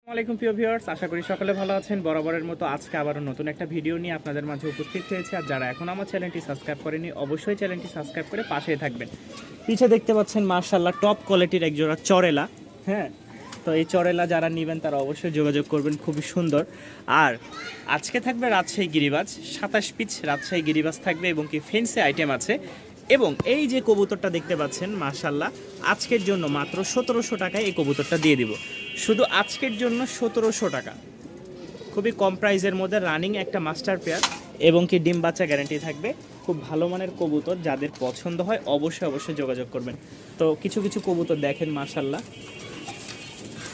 আসসালামাইকুম প্রিয় ভিউয়ার্স, আশা করি সকলে ভালো আছেন। বরাবরের মতো আজকে আবারও নতুন একটা ভিডিও নিয়ে আপনাদের মাঝে উপস্থিত হয়েছে। আর যারা এখন আমার চ্যানেলটি সাবস্ক্রাইব করেনি অবশ্যই চ্যানেলটি সাবস্ক্রাইব করে পাশেই থাকবেন। পিছে দেখতে পাচ্ছেন মাশাআল্লাহ টপ কোয়ালিটির একজোড়া চড়েলা। হ্যাঁ, তো এই চড়েলা যারা নেবেন তারা অবশ্যই যোগাযোগ করবেন, খুবই সুন্দর। আর আজকে থাকবে রাজশাহী গিরিবাজ, 27 পিচ রাজশাহী গিরিবাজ থাকবে এবং কি ফেন্সি আইটেম আছে। এবং এই যে কবুতরটা দেখতে পাচ্ছেন মাশাআল্লাহ, আজকের জন্য মাত্র 1700 টাকায় এই কবুতরটা দিয়ে দিব। শুধু আজকের জন্য 1700 টাকা, খুবই কম প্রাইসের মধ্যে রানিং একটা মাস্টার পেয়ার এবং কি ডিম বাচ্চা গ্যারান্টি থাকবে। খুব ভালো মানের কবুতর, যাদের পছন্দ হয় অবশ্যই যোগাযোগ করবেন। তো কিছু কিছু কবুতর দেখেন মাশাআল্লাহ,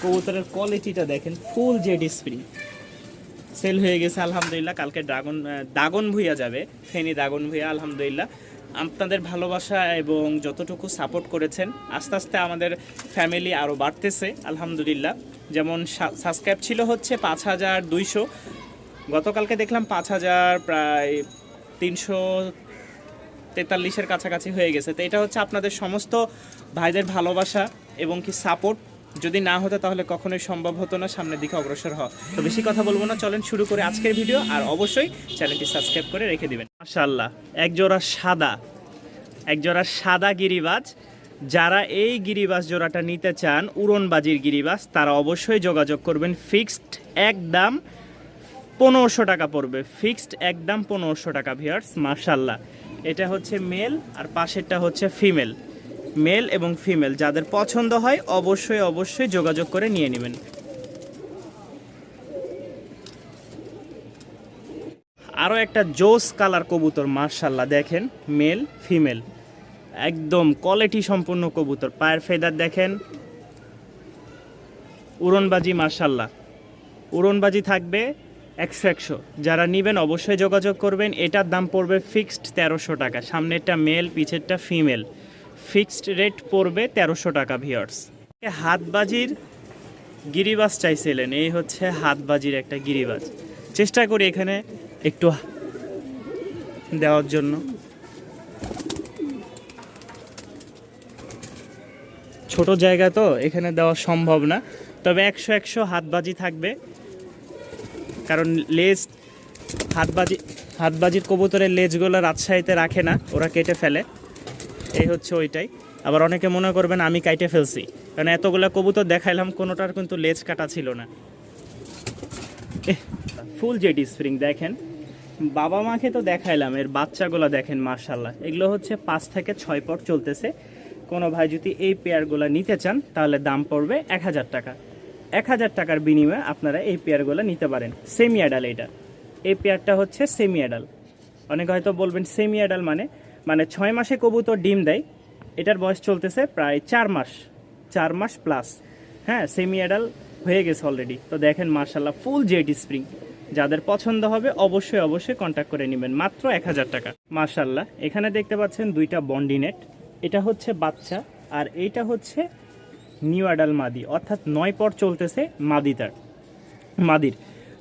কবুতরের কোয়ালিটিটা দেখেন, ফুল জেড স্প্রিং সেল হয়ে গেছে আলহামদুলিল্লাহ। কালকে দাগন ভুইয়া যাবে, ফেনী দাগন ভুইয়া আলহামদুলিল্লাহ। আপনাদের ভালোবাসা এবং যতটুকু সাপোর্ট করেছেন, আস্তে আস্তে আমাদের ফ্যামিলি আরও বাড়তেছে আলহামদুলিল্লাহ। যেমন সাবস্ক্রাইব ছিল হচ্ছে 5200, গতকালকে দেখলাম 5000, প্রায় 343-এর কাছাকাছি হয়ে গেছে। তো এটা হচ্ছে আপনাদের সমস্ত ভাইদের ভালোবাসা এবং কি সাপোর্ট। যদি না হতো তাহলে কখনোই সম্ভব হতো না সামনের দিকে অগ্রসর হওয়া। তো বেশি কথা বলবো না, চলেন শুরু করে আজকের ভিডিও। আর অবশ্যই চ্যানেলটি সাবস্ক্রাইব করে রেখে দিবেন। মাশাআল্লাহ, একজোড়া সাদা গিরিবাজ। যারা এই গিরিবাজ জোড়াটা নিতে চান, উড়নবাজির গিরিবাজ, তারা অবশ্যই যোগাযোগ করবেন। ফিক্সড একদম 1500 টাকা পড়বে, ফিক্সড একদম 1500 টাকা ভিউয়ার্স। মাশাআল্লাহ, এটা হচ্ছে মেল আর পাশেরটা হচ্ছে ফিমেল। মেল এবং ফিমেল যাদের পছন্দ হয় অবশ্যই যোগাযোগ করে নিয়ে নেবেন। আরও একটা জোস কালার কবুতর মাশাআল্লাহ, দেখেন মেল ফিমেল একদম কোয়ালিটি সম্পূর্ণ কবুতর। পায়ের ফেদার দেখেন, উড়নবাজি মাশাআল্লাহ, উড়নবাজি থাকবে 100। যারা নেবেন অবশ্যই যোগাযোগ করবেন। এটার দাম পড়বে ফিক্সড 1300 টাকা। সামনেরটা মেল, পিছেরটা ফিমেল, ফিক্সড রেট পড়বে 1300 টাকা ভিউয়ার্স। হাতবাজির গিরিবাজ চাইছিলেন, এই হচ্ছে হাতবাজির একটা গিরিবাজ। চেষ্টা করি এখানে একটু দেওয়ার জন্য। ছোট জায়গা তো এখানে দেওয়া সম্ভব না, তবে 100 হাতবাজি থাকবে। কারণ লেজ হাতবাজির কবুতরের লেজগুলো রাজশাহীতে রাখে না, ওরা কেটে ফেলে। এই হচ্ছে ওইটাই। আবার অনেকে মনে করবেন আমি কাইটে ফেলছি, কারণ এতগুলো কবুতর দেখাইলাম কোনোটার কিন্তু লেজ কাটা ছিল না। ফুল জেড স্প্রিং দেখেন, বাবা মাকে তো দেখাইলাম, এর বাচ্চাগুলো দেখেন মাশাআল্লাহ। এগুলো হচ্ছে 5 থেকে 6 পট চলতেছে। কোনো ভাই যদি এই পেয়ারগুলো নিতে চান তাহলে দাম পড়বে 1000 টাকা। 1000 টাকার বিনিময়ে আপনারা এই পেয়ারগুলো নিতে পারেন। সেমি অ্যাডাল এটা, এই পেয়ারটা হচ্ছে সেমি অ্যাডাল। অনেকে হয়তো বলবেন সেমি অ্যাডাল মানে 6 মাসে কবুতর ডিম দেয়, এটার বয়স চলতেছে প্রায় 4 মাস প্লাস। হ্যাঁ, সেমি অ্যাডাল হয়ে গেছে অলরেডি। তো দেখেন মাশাআল্লাহ, ফুল জেড স্প্রিং। যাদের পছন্দ হবে অবশ্যই কন্ট্যাক্ট করে নেবেন, মাত্র 1000 টাকা। মাশাআল্লাহ, এখানে দেখতে পাচ্ছেন দুইটা বন্ডিনেট, এটা হচ্ছে বাচ্চা আর এইটা হচ্ছে নিউ অ্যাডাল মাদি, অর্থাৎ 9 পর চলতেছে মাদির।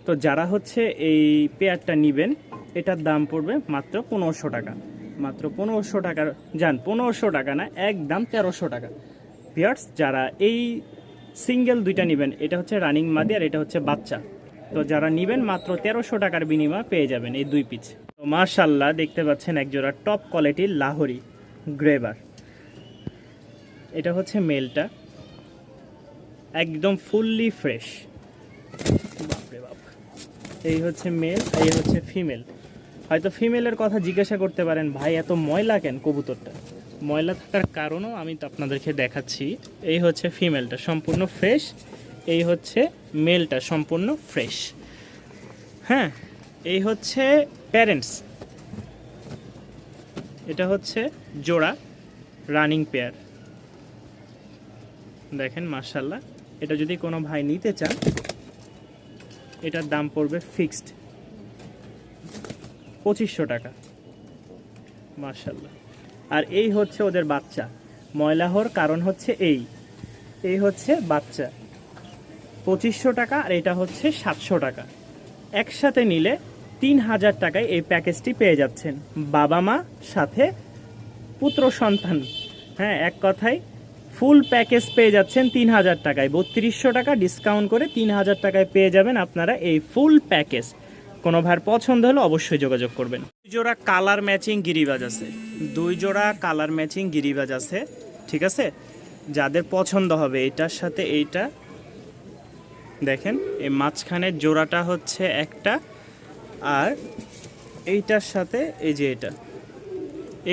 তো যারা হচ্ছে এই পেয়ারটা নেবেন, এটার দাম পড়বে মাত্র 1500 টাকা। মাত্র 1500 টাকার, 1500 টাকা না, একদম 1300 টাকা ভিউয়ার্স। যারা এই সিঙ্গেল দুইটা নেবেন, এটা হচ্ছে রানিং মাদি আর এটা হচ্ছে বাচ্চা। তো যারা নেবেন মাত্র 1300 টাকার বিনিময়ে পেয়ে যাবেন এই 2 পিস। তো মাশাআল্লাহ, দেখতে পাচ্ছেন একজোড়া টপ কোয়ালিটির লাহোরি গ্রেবার। এটা হচ্ছে মেলটা, একদম ফুললি ফ্রেশ। বাপরে বাপ, এই হচ্ছে মেল, এই হচ্ছে ফিমেল। হয়তো ফিমেলের কথা জিজ্ঞাসা করতে পারেন, ভাই এত ময়লা কেন কবুতরটা? ময়লা থাকার কারণও আমি তো আপনাদেরকে দেখাচ্ছি। এই হচ্ছে ফিমেলটা সম্পূর্ণ ফ্রেশ, এই হচ্ছে মেলটা সম্পূর্ণ ফ্রেশ। হ্যাঁ, এই হচ্ছে প্যারেন্টস, এটা হচ্ছে জোড়া রানিং পেয়ার। দেখেন মাশাআল্লাহ, এটা যদি কোনো ভাই নিতে চান এটার দাম পড়বে ফিক্সড 2500 টাকা। মাশাআল্লাহ। আর এই হচ্ছে ওদের বাচ্চা। ময়লা হওয়ার কারণ হচ্ছে এই হচ্ছে বাচ্চা, 2500 টাকা। আর এটা হচ্ছে 700 টাকা। একসাথে নিলে 3000 টাকায় এই প্যাকেজটি পেয়ে যাচ্ছেন, বাবা মা সাথে পুত্র সন্তান। হ্যাঁ, এক কথায় ফুল প্যাকেজ পেয়ে যাচ্ছেন 3000 টাকায়, 3200 টাকা ডিসকাউন্ট করে 3000 টাকায় পেয়ে যাবেন আপনারা এই ফুল প্যাকেজ। কোনো ভাইয়ের পছন্দ হলে অবশ্যই যোগাযোগ করবেন। 2 জোড়া কালার ম্যাচিং গিরিবাজ আছে, 2 জোড়া কালার ম্যাচিং গিরিবাজ আছে, ঠিক আছে? যাদের পছন্দ হবে এটার সাথে এইটা দেখেন, এই মাঝখানের জোড়াটা হচ্ছে একটা, আর এইটার সাথে এই যে এটা,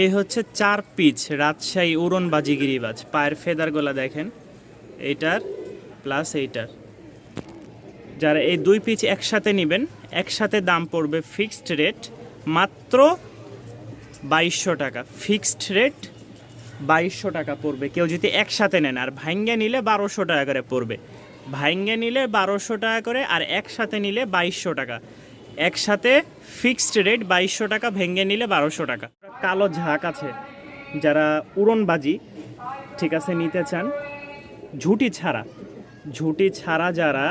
এই হচ্ছে 4 পিচ রাজশাহী উড়নবাজি গিরিবাজ। পায়ের ফেদারগুলা দেখেন, এইটার প্লাস এইটার। যারা এই 2 পিচ একসাথে নেবেন, একসাথে দাম পড়বে ফিক্সড রেট মাত্র 2200 টাকা। ফিক্সড রেট 2200 টাকা পড়বে কেউ যদি একসাথে নেন, আর ভাঙ্গে নিলে 1200 টাকা করে পড়বে। ভাঙ্গে নিলে 1200 টাকা করে, আর একসাথে নিলে 2200 টাকা। একসাথে ফিক্সড রেট 2200 টাকা, ভেঙে নিলে 1200 টাকা। কালো ঝাঁক আছে, যারা উড়নবাজি ঠিক আছে নিতে চান, ঝুটি ছাড়া যারা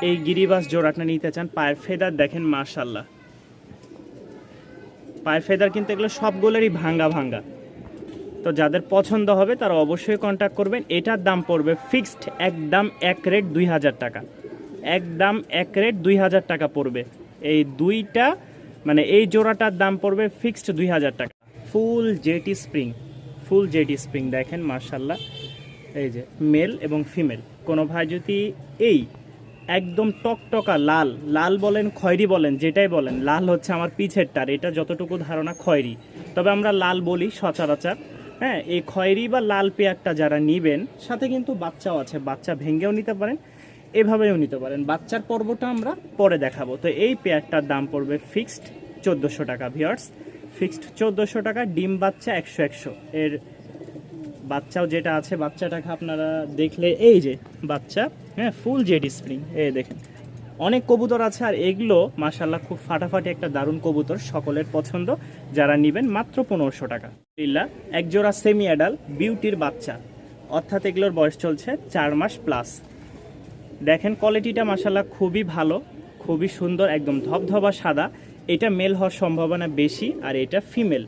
এই গিরিবাজ জোড়াটা নিতে চান, পায়ের ফেদার দেখেন মাশাল্লাহ, পায়ের ফেদার কিন্তু এগুলো সবগুলোরই ভাঙ্গা। তো যাদের পছন্দ হবে তারা অবশ্যই কন্ট্যাক্ট করবেন। এটার দাম পড়বে ফিক্সড একদম এক রেট 2000 টাকা, একদম এক রেট 2000 টাকা পড়বে। এই দুইটা মানে এই জোড়াটার দাম পড়বে ফিক্সড 2000 টাকা। ফুল জেটি স্প্রিং দেখেন মাশাল্লাহ, এই যে মেল এবং ফিমেল। কোনো ভাই যদি এই একদম টকটকা লাল বলেন খয়েরি বলেন যেটাই বলেন, লাল হচ্ছে আমার পিছেরটার, এটা যতটুকু ধারণা খয়েরি, তবে আমরা লাল বলি সচরাচর। হ্যাঁ, এই খয়েরি বা লাল পেয়ারটা যারা নিবেন, সাথে কিন্তু বাচ্চাও আছে, বাচ্চা ভেঙেও নিতে পারেন, এভাবেও নিতে পারেন। বাচ্চার পর্বটা আমরা পরে দেখাবো। তো এই পেয়ারটার দাম পড়বে ফিক্সড 1400 টাকা ভিউয়ার্স, ফিক্সড 1400 টাকা। ডিম বাচ্চা 100 এর বাচ্চাও যেটা আছে, বাচ্চাটাকে আপনারা দেখলে এই যে বাচ্চা, হ্যাঁ ফুল জেড স্প্রিং, এই দেখেন অনেক কবুতর আছে, আর এগুলো মাশাল্লাহ খুব ফাটাফাটি একটা দারুণ কবুতর, সকলের পছন্দ। যারা নেবেন মাত্র 1500 টাকা। এক জোড়া সেমি অ্যাডাল বিউটির বাচ্চা, অর্থাৎ এগুলোর বয়স চলছে 4 মাস প্লাস। দেখেন কোয়ালিটিটা মাশাল্লাহ খুবই ভালো, খুবই সুন্দর, একদম ধবধবা সাদা। এটা মেল হওয়ার সম্ভাবনা বেশি, আর এটা ফিমেল।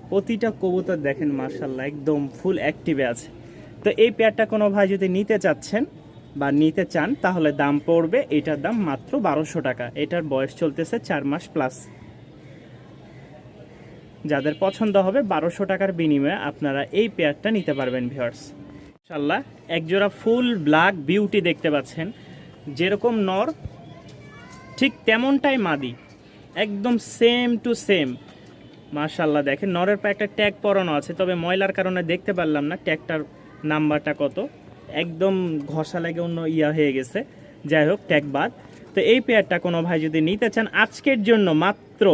প্রতিটা কবুতর দেখেন মাশাল্লাহ একদম ফুল অ্যাক্টিভে আছে। তো এই পেয়ারটা কোনো ভাই যদি নিতে চাচ্ছেন বা নিতে চান, তাহলে দাম পড়বে, এটার দাম মাত্র 1200 টাকা। এটার বয়স চলতেছে 4 মাস প্লাস। যাদের পছন্দ হবে 1200 টাকার বিনিময়ে আপনারা এই পেয়ারটা নিতে পারবেন ভিউয়ার্স। মাশাল্লাহ একজোড়া ফুল ব্ল্যাক বিউটি দেখতে পাচ্ছেন, যেরকম নর ঠিক তেমনটাই মাদি, একদম সেম টু সেম। মাশাল্লাহ দেখেন নরের পায়ে একটা ট্যাগ পরানো আছে, তবে ময়লার কারণে দেখতে পারলাম না ট্যাগটার নাম্বারটা কত, একদম ঘষা লেগে অন্য হয়ে গেছে। যাই হোক, ট্যাগ বাদ। তো এই পেয়ারটা কোনো ভাই যদি নিতে চান, আজকের জন্য মাত্র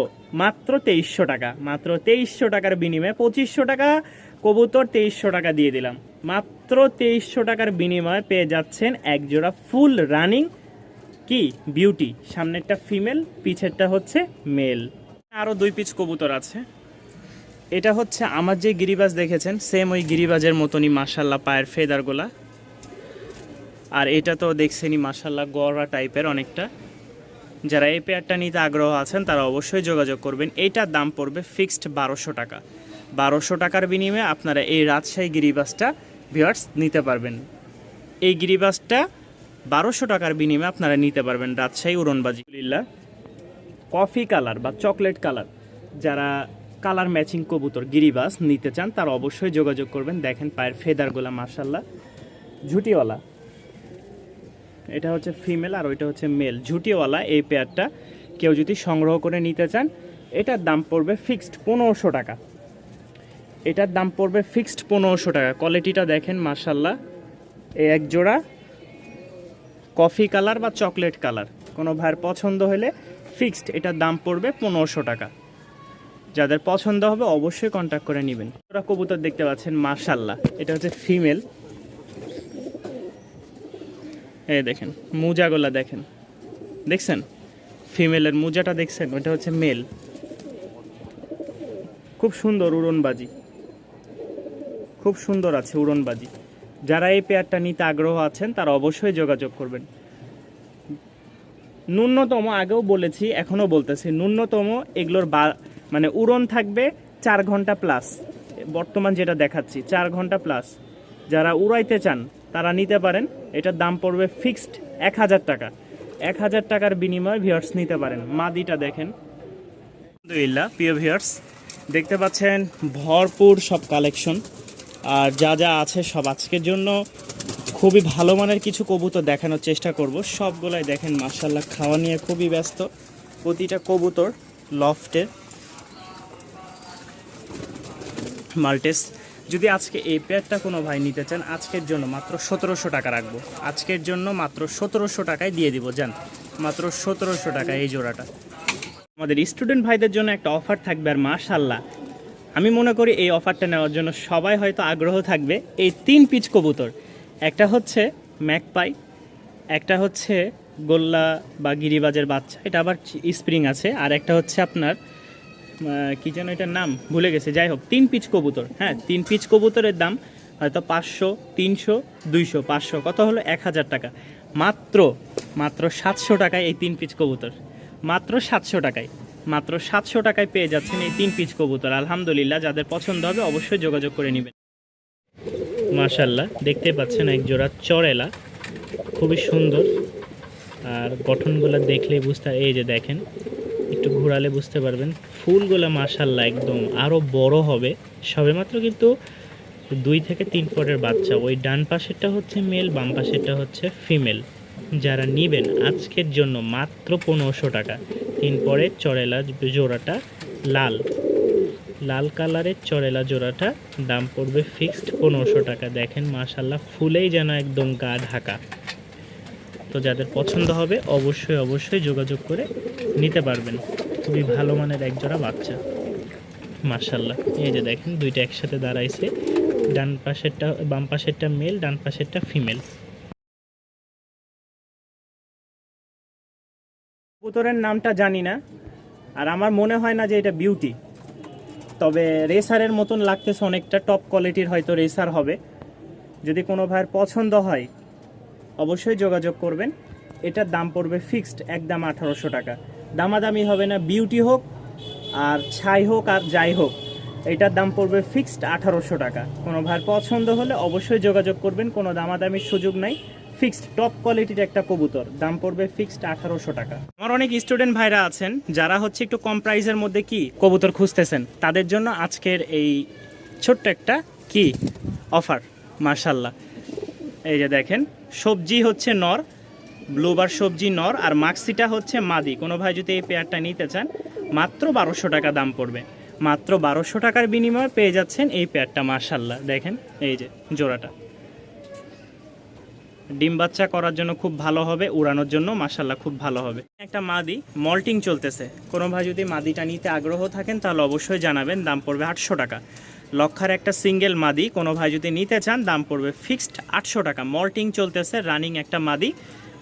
2300 টাকা, মাত্র 2300 টাকার বিনিময়ে 2500 টাকা কবুতর 2300 টাকা দিয়ে দিলাম। মাত্র 2300 টাকার বিনিময়ে পেয়ে যাচ্ছেন এক জোড়া ফুল রানিং কি বিউটি। সামনেরটা ফিমেল, পিছেরটা হচ্ছে মেল। আরও 2 পিস কবুতর আছে। এটা হচ্ছে আমার যে গিরিবাজ দেখেছেন, সেম ওই গিরিবাজের মতনই মাশাল্লাহ পায়ের ফেদারগুলা, আর এটা তো দেখছেনই মাশাল্লাহ গড়া টাইপের অনেকটা। যারা এই পেয়ারটা নিতে আগ্রহ আছেন তারা অবশ্যই যোগাযোগ করবেন। এইটার দাম পড়বে ফিক্সড 1200 টাকা। 1200 টাকার বিনিময়ে আপনারা এই রাজশাহী গিরিবাজটা ভিউয়ার্স নিতে পারবেন। এই গিরিবাজটা 1200 টাকার বিনিময়ে আপনারা নিতে পারবেন রাজশাহী উড়নবাজি। কফি কালার বা চকলেট কালার, যারা কালার ম্যাচিং কবুতর গিরিবাজ নিতে চান তারা অবশ্যই যোগাযোগ করবেন। দেখেন পায়ের ফেদারগুলা মাশাল্লাহ ঝুটিওয়ালা, এটা হচ্ছে ফিমেল আর ওইটা হচ্ছে মেল। ঝুটিওয়ালা এই পেয়ারটা কেউ যদি সংগ্রহ করে নিতে চান, এটার দাম পড়বে ফিক্সড 1500 টাকা। এটার দাম পড়বে ফিক্সড 1500 টাকা। কোয়ালিটিটা দেখেন মাশাল্লাহ, এই এক জোড়া কফি কালার বা চকলেট কালার। কোনো ভাইয়ের পছন্দ হলে ফিক্সড এটার দাম পড়বে 1500 টাকা। যাদের পছন্দ হবে অবশ্যই কন্ট্যাক্ট করে নেবেন। ওরা কবুতর দেখতে পাচ্ছেন মাশাল্লাহ, এটা হচ্ছে ফিমেল। এই দেখেন মুজাগুলা দেখেন, দেখছেন ফিমেলের মুজাটা দেখছেন, ওটা হচ্ছে মেল। খুব সুন্দর উড়নবাজি, খুব সুন্দর আছে উড়নবাজি। যারা এই পেয়ারটা নিতে আগ্রহ আছেন তারা অবশ্যই যোগাযোগ করবেন। ন্যূনতম, আগেও বলেছি এখনও বলতেছি, ন্যূনতম এগুলোর মানে উড়ন থাকবে 4 ঘন্টা প্লাস। বর্তমান যেটা দেখাচ্ছি 4 ঘন্টা প্লাস, যারা উড়াইতে চান তারা নিতে পারেন। এটার দাম পড়বে ফিক্সড 1000 টাকা। 1000 টাকার বিনিময়ে ভিউয়ার্স নিতে পারেন। মাদিটা দেখেন, আলহামদুলিল্লাহ প্রিয় ভিউয়ার্স দেখতে পাচ্ছেন ভরপুর সব কালেকশন। আর যা যা আছে সব আজকের জন্য খুবই ভালো মানের কিছু কবুতর দেখানোর চেষ্টা করব। সবগুলাই দেখেন মাশাআল্লাহ খাওয়া নিয়ে খুবই ব্যস্ত। প্রতিটা কবুতর লফটের মাল্টেস। যদি আজকে এই পেয়ারটা কোনো ভাই নিতে চান আজকের জন্য মাত্র 1700 টাকা রাখবো। আজকের জন্য মাত্র 1700 টাকায় দিয়ে দিব। যান, মাত্র 1700 টাকা এই জোড়াটা। আমাদের স্টুডেন্ট ভাইদের জন্য একটা অফার থাকবে। আর মাশাআল্লাহ আমি মনে করি এই অফারটা নেওয়ার জন্য সবাই হয়তো আগ্রহ থাকবে। এই 3 পিচ কবুতর, একটা হচ্ছে ম্যাকপাই, একটা হচ্ছে গোল্লা বা গিরিবাজের বাচ্চা, এটা আবার স্প্রিং আছে, আর একটা হচ্ছে আপনার কি যেন এটার নাম ভুলে গেছে। যাই হোক 3 পিচ কবুতর। হ্যাঁ 3 পিচ কবুতরের দাম হয়তো 500, 300, 200, 500, কত হলো 1000 টাকা। মাত্র 700 টাকায় এই 3 পিচ কবুতর, মাত্র 700 টাকায়, মাত্র 700 টাকায় পেয়ে যাচ্ছেন এই 3 পিচ কবুতর। আলহামদুলিল্লাহ, যাদের পছন্দ হবে অবশ্যই যোগাযোগ করে নেবেন। মাশাআল্লাহ দেখতে পাচ্ছেন এক জোড়া চড়েলা, খুবই সুন্দর। আর গঠনগুলো দেখলে বুঝতে, এই যে দেখেন একটু ঘোরালে বুঝতে পারবেন ফুলগুলো মাশাআল্লাহ একদম আরও বড় হবে। সবেমাত্র কিন্তু 2 থেকে 3 পরের বাচ্চা। ওই ডান পাশেরটা হচ্ছে মেল, বাম পাশেরটা হচ্ছে ফিমেল। যারা নেবেন আজকের জন্য মাত্র 1500 টাকা। 3 পরের চড়েলা জোড়াটা লাল লাল কালারের চড়েলা জোড়াটা দাম পড়বে ফিক্সড 1500 টাকা। দেখেন মাশাআল্লাহ ফুলেই যেন একদম গা ঢাকা। তো যাদের পছন্দ হবে অবশ্যই যোগাযোগ করে নিতে পারবেন। খুবই ভালো মানের এক জোড়া বাচ্চা মাশাআল্লাহ। এই যে দেখেন দুইটা একসাথে দাঁড়াইছে, ডান পাশেরটা বাম পাশেরটা মেল, ডান পাশেরটা ফিমেল। কবুতরের নামটা জানি না, আর আমার মনে হয় না যে এটা বিউটি, তবে রেসারের মতন লাগতেছে অনেকটা। টপ কোয়ালিটির হয়তো রেসার হবে। যদি কোনো ভাইয়ের পছন্দ হয় অবশ্যই যোগাযোগ করবেন। এটার দাম পড়বে ফিক্সড একদম 1800 টাকা। দামাদামি হবে না। বিউটি হোক আর ছাই হোক আর যাই হোক, এটার দাম পড়বে ফিক্সড 1800 টাকা। কোনো ভাইয়ের পছন্দ হলে অবশ্যই যোগাযোগ করবেন, কোনো দামাদামির সুযোগ নাই। ফিক্সড টপ কোয়ালিটির একটা কবুতর, দাম পড়বে ফিক্সড 1800 টাকা। আমার অনেক স্টুডেন্ট ভাইরা আছেন যারা হচ্ছে একটু কম প্রাইসের মধ্যে কি কবুতর খুঁজতেছেন, তাদের জন্য আজকের এই ছোট্ট একটা কি অফার মাশাআল্লাহ। এই যে দেখেন সবজি হচ্ছে নর, ব্লুবার সবজি নর, আর মাক্সিটা হচ্ছে মাদি। কোনো ভাই যদি এই পেয়ারটা নিতে চান মাত্র 1200 টাকা দাম পড়বে। মাত্র 1200 টাকার বিনিময়ে পেয়ে যাচ্ছেন এই পেয়ারটা মাশাআল্লাহ। দেখেন এই যে জোড়াটা ডিম বাচ্চা করার জন্য খুব ভালো হবে, উড়ানোর জন্য মাশাআল্লাহ খুব ভালো হবে। একটা মাদি মল্টিং চলতেছে। কোনো ভাই যদি মাদিটা নিতে আগ্রহ থাকেন তাহলে অবশ্যই জানাবেন। দাম পড়বে 800 টাকা। লক্ষার একটা সিঙ্গেল মাদি কোনো ভাই যদি নিতে চান দাম পড়বে ফিক্সড 800 টাকা। মল্টিং চলতেছে, রানিং একটা মাদি।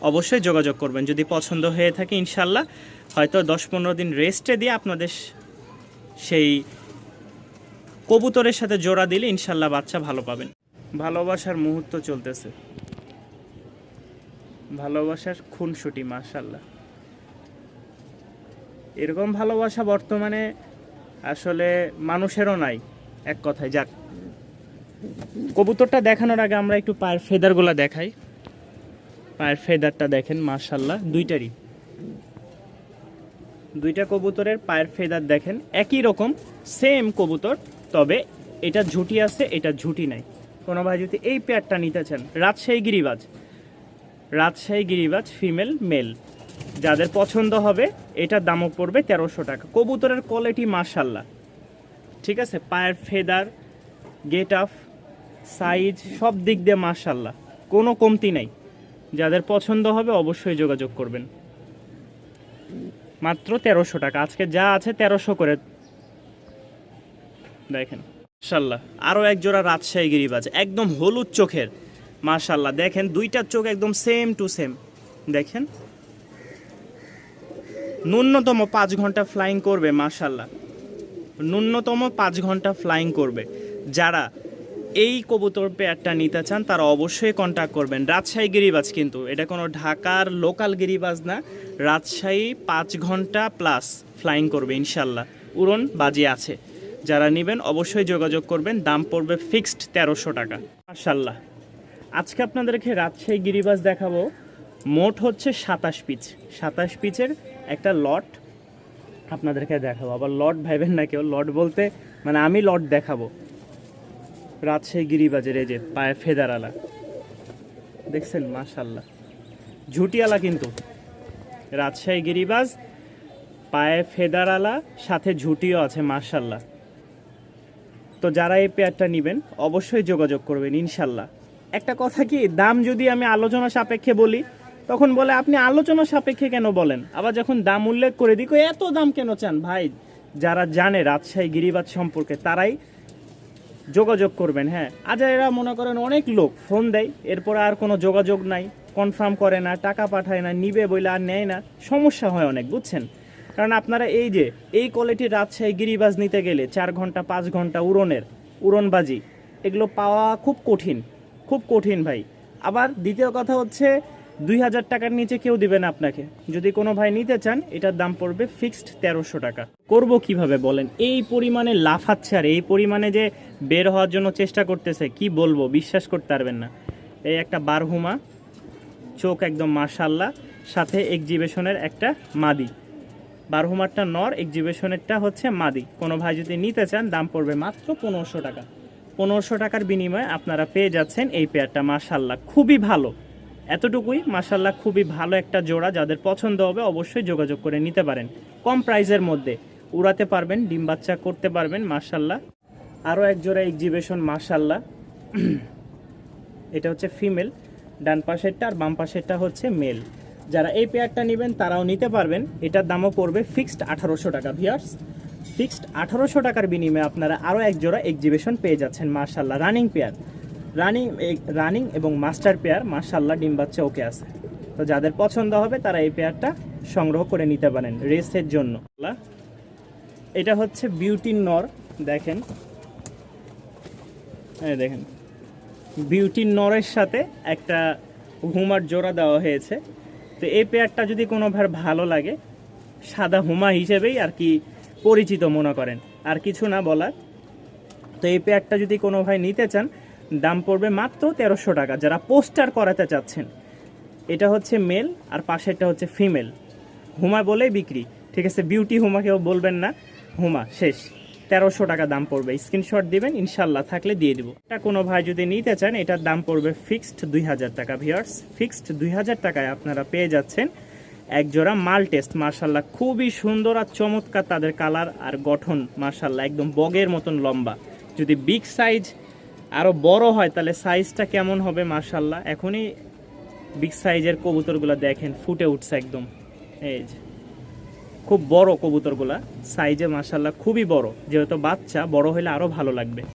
অবশ্যই যোগাযোগ করবেন যদি পছন্দ হয়ে থাকে। ইনশাল্লাহ হয়তো 10-15 দিন রেস্টে দিয়ে আপনাদের সেই কবুতরের সাথে জোড়া দিলে ইনশাল্লাহ বাচ্চা ভালো পাবেন। ভালোবাসার মুহূর্ত চলতেছে, ভালোবাসার খুনসুটি মাশাআল্লাহ। এরকম ভালোবাসা বর্তমানে আসলে মানুষেরও নাই এক কথায়। যাক, কবুতরটা দেখানোর আগে আমরা একটু পায়ের ফেদারগুলো দেখাই। পায়ের ফেদারটা দেখেন মাশাআল্লাহ, দুইটা কবুতরের পায়ের ফেদার দেখেন একই রকম, সেম কবুতর, তবে এটা ঝুটি আছে এটা ঝুটি নাই। কোনো ভাই যদি এই পেয়ারটা নিতে চান, রাজশাহী গিরিবাজ ফিমেল মেল, যাদের পছন্দ হবে এটার দামও পড়বে 1300 টাকা। কবুতরের কোয়ালিটি মাশাআল্লাহ, ঠিক আছে। পায়ের ফেদার, গেট আপ, সাইজ সব দিক দিয়ে মাশাআল্লাহ, কোনো কমতি নাই। যাদের পছন্দ হবে অবশ্যই যোগাযোগ করবেন। মাত্র 1300 টাকা। আজকে যা আছে 1300 করে দেখেন মাশাআল্লাহ। আরও এক জোড়া রাজশাহী গিরিবাজ একদম হলুদ চোখের মাশাআল্লাহ। দেখেন দুইটার চোখ একদম সেম টু সেম। দেখেন ন্যূনতম 5 ঘন্টা ফ্লাইং করবে মাশাআল্লাহ, ন্যূনতম 5 ঘন্টা ফ্লাইং করবে। যারা এই কবুতর পেয়ারটা নিতে চান তারা অবশ্যই কন্ট্যাক্ট করবেন। রাজশাহী গিরিবাজ, কিন্তু এটা কোনো ঢাকার লোকাল গিরিবাজ না। রাজশাহী 5 ঘন্টা প্লাস ফ্লাইং করবে ইনশাল্লাহ, উড়ন বাজি আছে। যারা নেবেন অবশ্যই যোগাযোগ করবেন। দাম পড়বে ফিক্সড 1300 টাকা। মাশাল্লাহ, আজকে আপনাদেরকে রাজশাহী গিরিবাজ দেখাবো। মোট হচ্ছে 27 পিচের একটা লট আপনাদেরকে দেখাবো। আবার লট ভাইবেন না কেউ, লট বলতে মানে আমি লট দেখাবো। রাজশাহী গিরিবাজের এই যে পায়ে ফেদারালা দেখছেন, মাশাল্লাহ ঝুটিয়ালা, কিন্তু রাজশাহী গিরিবাজ পায়ে ফেদারালা, সাথে ঝুটিও আছে মাশাল্লাহ। তো যারা এই পেয়ারটা নেবেন অবশ্যই যোগাযোগ করবেন ইনশাল্লাহ। একটা কথা কি, দাম যদি আমি আলোচনা সাপেক্ষে বলি তখন বলে আপনি আলোচনা সাপেক্ষে কেন বলেন, আবার যখন দাম উল্লেখ করে দিই এত দাম কেন চান। ভাই, যারা জানে রাজশাহী গিরিবাজ সম্পর্কে তারাই যোগাযোগ করবেন। হ্যাঁ, আজ এরা মনে করেন অনেক লোক ফোন দেয়, এরপর আর কোনো যোগাযোগ নাই, কনফার্ম করে না, টাকা পাঠায় না, নিবে বলে আর নেয় না, সমস্যা হয় অনেক, বুঝছেন। কারণ আপনারা এই যে এই কোয়ালিটির রাজশাহী গিরিবাজ নিতে গেলে 4 ঘন্টা 5 ঘন্টা উড়নবাজি এগুলো পাওয়া খুব কঠিন ভাই। আবার দ্বিতীয় কথা হচ্ছে 2000 টাকার নিচে কেউ দিবে না আপনাকে। যদি কোনো ভাই নিতে চান এটার দাম পড়বে ফিক্সড 1300 টাকা। করব কিভাবে বলেন, এই পরিমাণে লাফাচ্ছে আর এই পরিমাণে যে বের হওয়ার জন্য চেষ্টা করতেছে, কি বলবো, বিশ্বাস করতে পারবেন না। এই একটা বারহুমা, চোখ একদম মাশাল্লাহ, সাথে এক্সিবিশনের একটা মাদি। বারহুমারটা নর, এক্সিবিশনেরটা হচ্ছে মাদি। কোনো ভাই যদি নিতে চান দাম পড়বে মাত্র 1500 টাকা। 1500 টাকার বিনিময়ে আপনারা পেয়ে যাচ্ছেন এই পেয়ারটা। মাশাল্লাহ খুবই ভালো, এতটুকুই মাশাল্লাহ খুবই ভালো একটা জোড়া। যাদের পছন্দ হবে অবশ্যই যোগাযোগ করে নিতে পারেন। কম প্রাইসের মধ্যে উড়াতে পারবেন, ডিম বাচ্চা করতে পারবেন মাশাল্লাহ। আরও এক জোড়া এক্সিবিশন মাশাল্লাহ, এটা হচ্ছে ফিমেল, ডান পাশেরটা আর বাম পাশেরটা হচ্ছে মেল। যারা এই পেয়ারটা নেবেন তারাও নিতে পারবেন। এটার দামও পড়বে ফিক্সড 1800 টাকা। ভিউয়ার্স, ফিক্সড 1800 টাকার বিনিময়ে আপনারা আরও এক জোড়া এক্সিবিশন পেয়ে যাচ্ছেন মাশাল্লাহ। রানিং পেয়ার, রানিং এবং মাস্টার পেয়ার মাশাল্লাহ, ডিম বাচ্চা ওকে আছে। তো যাদের পছন্দ হবে তারা এই পেয়ারটা সংগ্রহ করে নিতে পারেন রেসের জন্য। এটা হচ্ছে বিউটির নর, দেখেন দেখেন বিউটির নরের সাথে একটা হুমার জোড়া দেওয়া হয়েছে। তো এই পেয়ারটা যদি কোনো ভাই ভালো লাগে, সাদা হুমা হিসেবেই আর কি পরিচিত মনে করেন, আর কিছু না বলার। তো এই পেয়ারটা যদি কোনো ভাই নিতে চান দাম পড়বে মাত্র 1300 টাকা। যারা পোস্টার করাতে চাচ্ছেন, এটা হচ্ছে মেল আর পাশেরটা হচ্ছে ফিমেল। হুমা বলেই বিক্রি, ঠিক আছে, বিউটি হুমা কেউ বলবেন না, হুমা শেষ। 1300 টাকা দাম পড়বে, স্ক্রিনশট দিবেন ইনশাল্লাহ, থাকলে দিয়ে দিব। এটা কোনো ভাই যদি নিতে চান এটার দাম পড়বে ফিক্সড 2000 টাকা। ভিউয়ার্স, ফিক্সড 2000 টাকায় আপনারা পেয়ে যাচ্ছেন এক জোড়া মাল টেস্ট মাশাল্লাহ, খুবই সুন্দর আর চমৎকার তাদের কালার আর গঠন মাশাল্লাহ, একদম বগের মতন লম্বা। যদি বিগ সাইজ আরও বড় হয় তাহলে সাইজটা কেমন হবে মাশাল্লাহ। এখনই বিগ সাইজের কবুতরগুলো দেখেন ফুটে উঠছে একদম, এই যে খুব বড় কবুতরগুলা সাইজে মাশাল্লাহ খুবই বড়। যেহেতু বাচ্চা, বড় হলে আরও ভালো লাগবে।